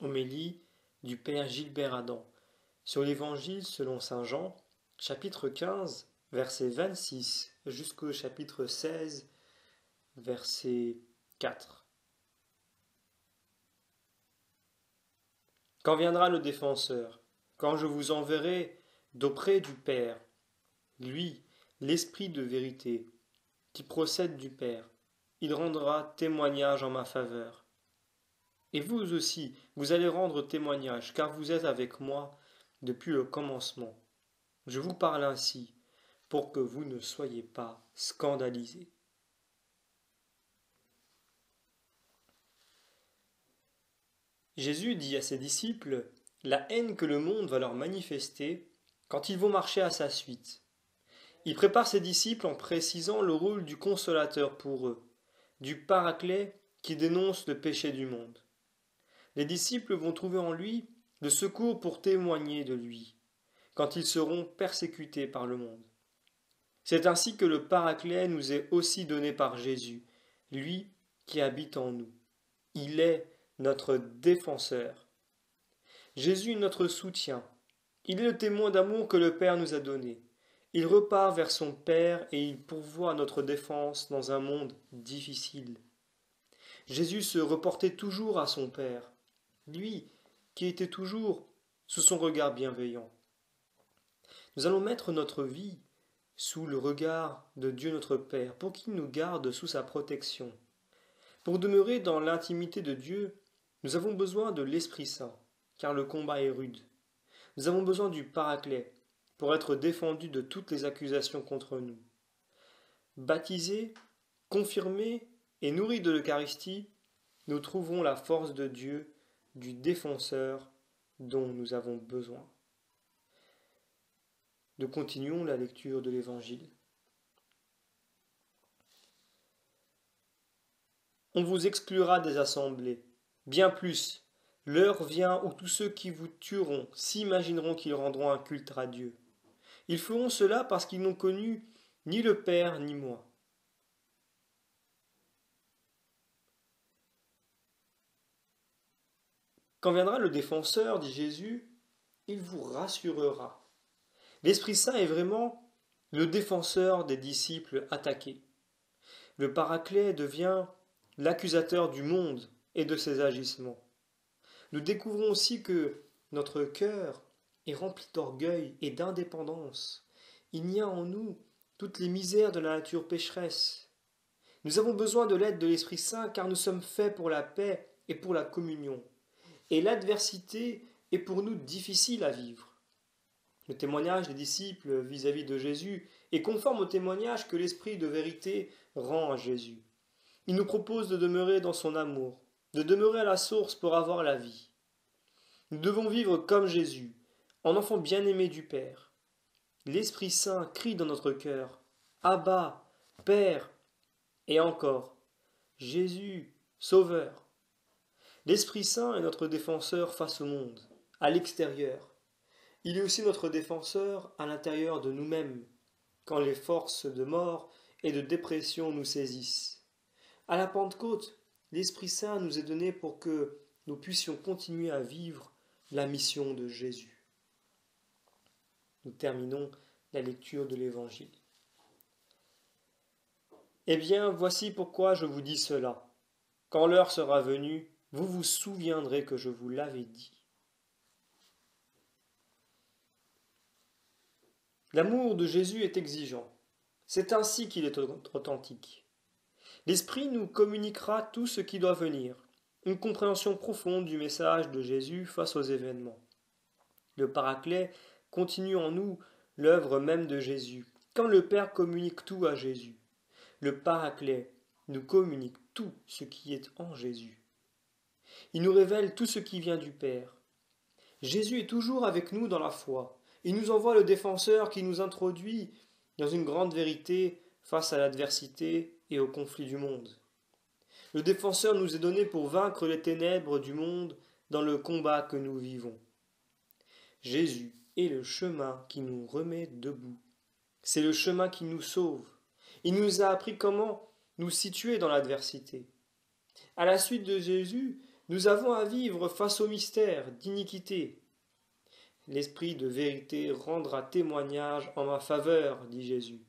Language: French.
Homélie du Père Gilbert Adam sur l'Évangile selon saint Jean, chapitre 15, verset 26 jusqu'au chapitre 16, verset 4. Quand viendra le défenseur, quand je vous enverrai d'auprès du Père, lui, l'Esprit de vérité, qui procède du Père, il rendra témoignage en ma faveur. Et vous aussi, vous allez rendre témoignage, car vous êtes avec moi depuis le commencement. Je vous parle ainsi, pour que vous ne soyez pas scandalisés. Jésus dit à ses disciples la haine que le monde va leur manifester quand ils vont marcher à sa suite. Il prépare ses disciples en précisant le rôle du consolateur pour eux, du paraclet qui dénonce le péché du monde. Les disciples vont trouver en lui le secours pour témoigner de lui, quand ils seront persécutés par le monde. C'est ainsi que le paraclet nous est aussi donné par Jésus, lui qui habite en nous. Il est notre défenseur. Jésus est notre soutien. Il est le témoin d'amour que le Père nous a donné. Il repart vers son Père et il pourvoit à notre défense dans un monde difficile. Jésus se reportait toujours à son Père, lui qui était toujours sous son regard bienveillant. Nous allons mettre notre vie sous le regard de Dieu notre Père pour qu'il nous garde sous sa protection. Pour demeurer dans l'intimité de Dieu, nous avons besoin de l'Esprit Saint, car le combat est rude. Nous avons besoin du Paraclet pour être défendus de toutes les accusations contre nous. Baptisés, confirmés et nourris de l'Eucharistie, nous trouverons la force de Dieu, du défenseur dont nous avons besoin. Nous continuons la lecture de l'Évangile. On vous exclura des assemblées. Bien plus, l'heure vient où tous ceux qui vous tueront s'imagineront qu'ils rendront un culte à Dieu. Ils feront cela parce qu'ils n'ont connu ni le Père ni moi. Quand viendra le défenseur, dit Jésus, il vous rassurera. L'Esprit Saint est vraiment le défenseur des disciples attaqués. Le Paraclet devient l'accusateur du monde et de ses agissements. Nous découvrons aussi que notre cœur est rempli d'orgueil et d'indépendance. Il y a en nous toutes les misères de la nature pécheresse. Nous avons besoin de l'aide de l'Esprit Saint car nous sommes faits pour la paix et pour la communion. Et l'adversité est pour nous difficile à vivre. Le témoignage des disciples vis-à-vis de Jésus est conforme au témoignage que l'Esprit de vérité rend à Jésus. Il nous propose de demeurer dans son amour, de demeurer à la source pour avoir la vie. Nous devons vivre comme Jésus, en enfant bien-aimé du Père. L'Esprit Saint crie dans notre cœur, Abba, Père, et encore, Jésus, Sauveur. L'Esprit Saint est notre défenseur face au monde, à l'extérieur. Il est aussi notre défenseur à l'intérieur de nous-mêmes, quand les forces de mort et de dépression nous saisissent. À la Pentecôte, l'Esprit Saint nous est donné pour que nous puissions continuer à vivre la mission de Jésus. Nous terminons la lecture de l'Évangile. Eh bien, voici pourquoi je vous dis cela. Quand l'heure sera venue, vous vous souviendrez que je vous l'avais dit. L'amour de Jésus est exigeant. C'est ainsi qu'il est authentique. L'Esprit nous communiquera tout ce qui doit venir, une compréhension profonde du message de Jésus face aux événements. Le Paraclet continue en nous l'œuvre même de Jésus, quand le Père communique tout à Jésus. Le Paraclet nous communique tout ce qui est en Jésus. Il nous révèle tout ce qui vient du Père. Jésus est toujours avec nous dans la foi. Il nous envoie le défenseur qui nous introduit dans une grande vérité face à l'adversité et au conflit du monde. Le défenseur nous est donné pour vaincre les ténèbres du monde dans le combat que nous vivons. Jésus est le chemin qui nous remet debout. C'est le chemin qui nous sauve. Il nous a appris comment nous situer dans l'adversité. À la suite de Jésus, Nous avons à vivre face au mystère d'iniquité. L'Esprit de vérité rendra témoignage en ma faveur, dit Jésus.